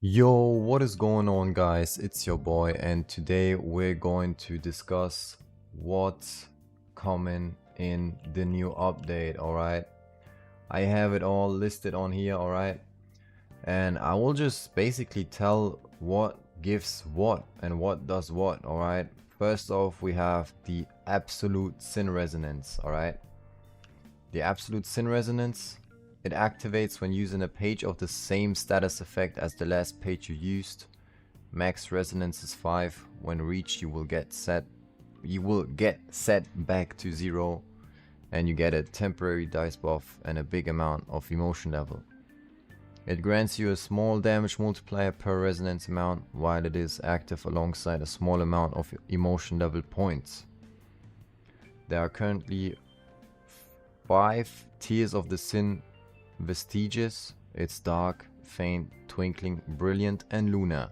Yo, what is going on, guys? It's your boy, and today we're going to discuss what's coming in the new update. Alright, I have it all listed on here, alright, and I will just basically tell what gives what and what does what. Alright, first off, we have the Absolute Sin Resonance. Alright, the Absolute Sin Resonance, it activates when using a page of the same status effect as the last page you used. Max resonance is 5. When reached, you will get set back to 0, and you get a temporary dice buff and a big amount of emotion level. It grants you a small damage multiplier per resonance amount while it is active alongside a small amount of emotion level points. There are currently 5 tiers of the Sin Vestiges. It's Dark, Faint, Twinkling, Brilliant, and Lunar.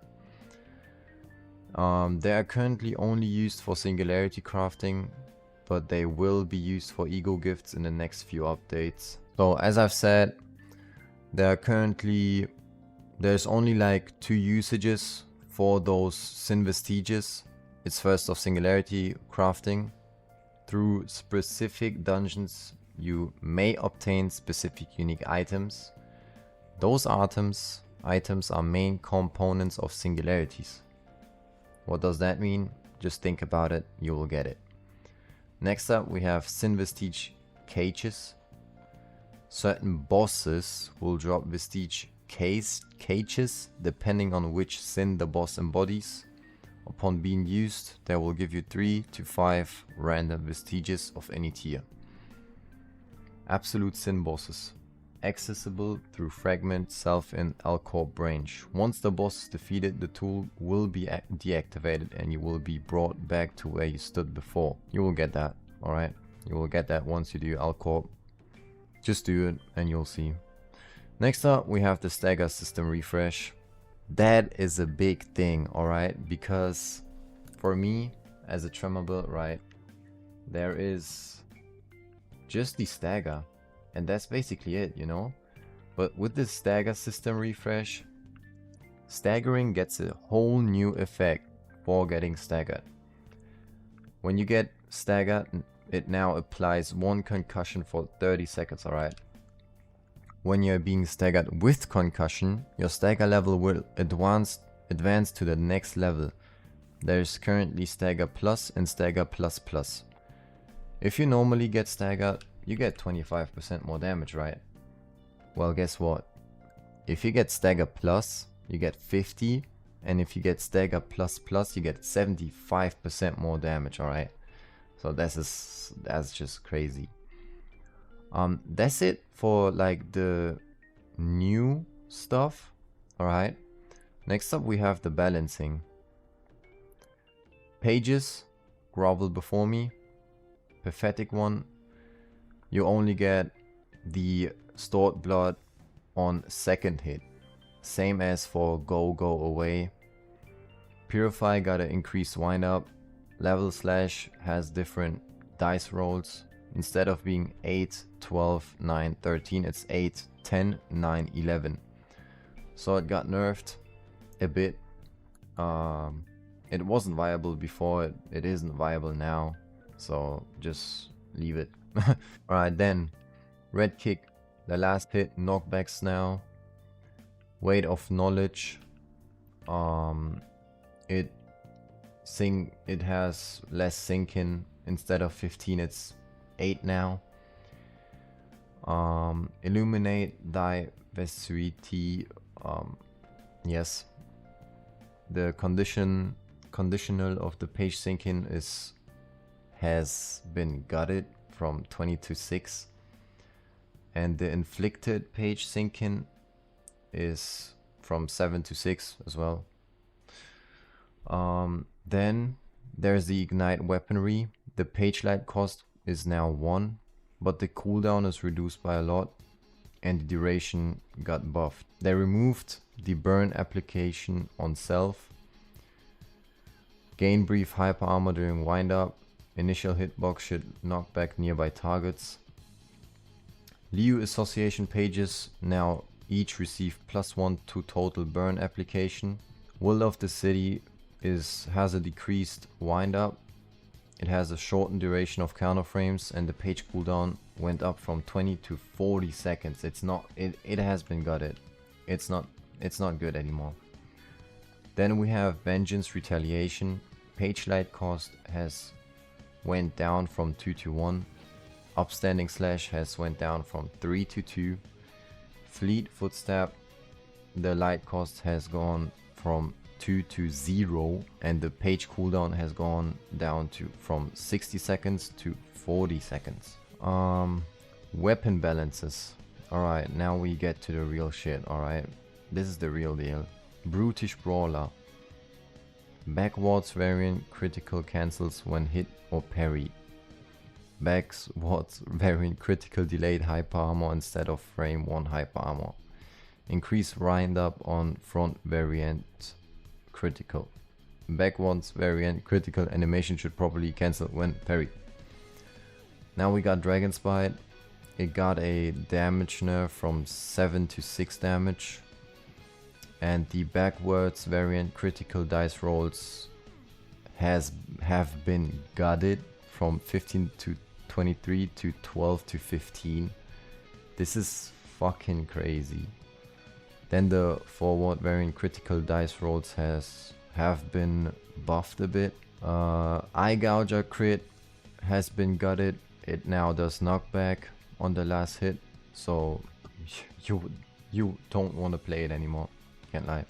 They are currently only used for Singularity crafting, but they will be used for ego gifts in the next few updates. So as I've said, there's only like 2 usages for those Sin Vestiges. It's first of Singularity crafting. Through specific dungeons, you may obtain specific unique items. Those items are main components of singularities. What does that mean? Just think about it, you will get it. Next up, we have Sin Vestige cages. Certain bosses will drop Vestige cages depending on which sin the boss embodies. Upon being used, they will give you 3 to 5 random vestiges of any tier. Absolute Sin bosses. Accessible through Fragment, Self, and Alcorp range. Once the boss is defeated, the tool will be deactivated and you will be brought back to where you stood before. You will get that, alright? You will get that once you do Alcorp. Just do it and you'll see. Next up, we have the Stagger System Refresh. That is a big thing, alright? Because for me, as a Tremor build, right, there is just the stagger, and that's basically it, you know. But with this Stagger System Refresh, staggering gets a whole new effect for getting staggered. When you get staggered, it now applies 1 concussion for 30 seconds, alright. When you're being staggered with concussion, your stagger level will advance to the next level. There's currently Stagger Plus and Stagger Plus Plus. If you normally get staggered, you get 25% more damage, right? Well, guess what? If you get Stagger Plus, you get 50, and if you get Stagger Plus Plus, you get 75% more damage, alright? So that's just crazy. That's it for like the new stuff, alright? Next up, we have the balancing. Pages, Grovel Before Me. Pathetic one. You only get the Stored Blood on second hit. Same as for Go Away. Purify got an increased wind up. Level Slash has different dice rolls. Instead of being 8, 12, 9, 13, it's 8, 10, 9, 11. So it got nerfed a bit. It wasn't viable before, it isn't viable now. So just leave it. Alright, then Red Kick, the last hit, knockbacks now. Weight of Knowledge. It has less sink-in. Instead of 15, it's 8 now. Illuminate Diversity. Yes. The conditional of the page sink-in has been gutted from 20 to 6, and the inflicted page sink-in is from 7 to 6 as well. Then there's the Ignite Weaponry. The page light cost is now 1, but the cooldown is reduced by a lot and the duration got buffed. They removed the burn application on self. Gain brief hyper armor during wind up. Initial hitbox should knock back nearby targets. Liu Association pages now each receive +1 to total burn application. Will of the City has a decreased wind up. It has a shortened duration of counter frames, and the page cooldown went up from 20 to 40 seconds. It has been gutted. It's not good anymore. Then we have Vengeance Retaliation. Page light cost has went down from 2 to 1. Upstanding Slash has went down from 3 to 2. Fleet Footstep, the light cost has gone from 2 to 0, and the page cooldown has gone down from 60 seconds to 40 seconds. Weapon balances. Alright, now we get to the real shit, alright? This is the real deal. Brutish Brawler. Backwards variant critical cancels when hit or parried. Backwards variant critical delayed hyper armor instead of frame 1 hyper armor. Increase wind up on front variant critical. Backwards variant critical animation should properly cancel when parried. Now we got Dragon's Bite. It got a damage nerf from 7 to 6 damage. And the backwards variant critical dice rolls have been gutted from 15 to 23 to 12 to 15. This is fucking crazy. Then the forward variant critical dice rolls have been buffed a bit. Eye Gouger crit has been gutted. It now does knockback on the last hit, so you don't want to play it anymore. Can't lie,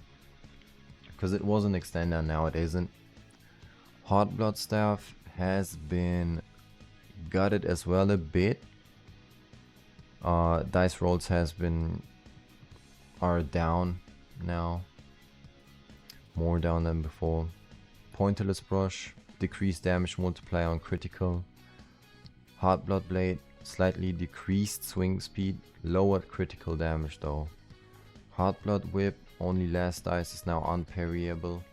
because it was an extender, now it isn't. Hot Blood Staff has been gutted as well a bit. Dice rolls are down now, more down than before. Pointerless Brush, decreased damage multiplier on critical. Hard Blood Blade, slightly decreased swing speed, lowered critical damage though. Hard Blood Whip, only last dice is now unparryable.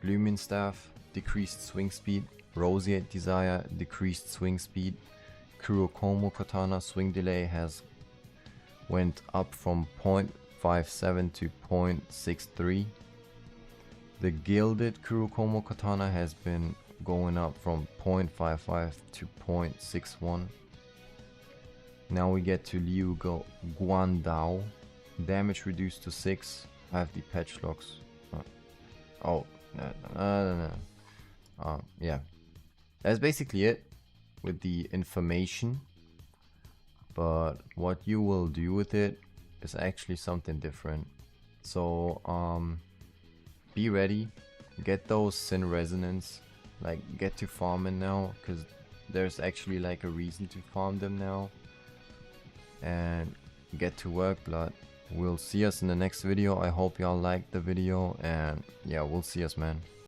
Lumin Staff, decreased swing speed. Roseate Desire, decreased swing speed. Kurokomo Katana, swing delay has went up from 0.57 to 0.63. The Gilded Kurokomo Katana has been going up from 0.55 to 0.61. Now we get to Liu Guandao. Damage reduced to 6. I have the patch locks. Yeah. That's basically it with the information. But what you will do with it is actually something different. So, be ready. Get those Sin Resonance. Like, get to farming now, because there's actually like a reason to farm them now. And get to work, blood. We'll see us in the next video. I hope y'all liked the video, and yeah, we'll see us, man.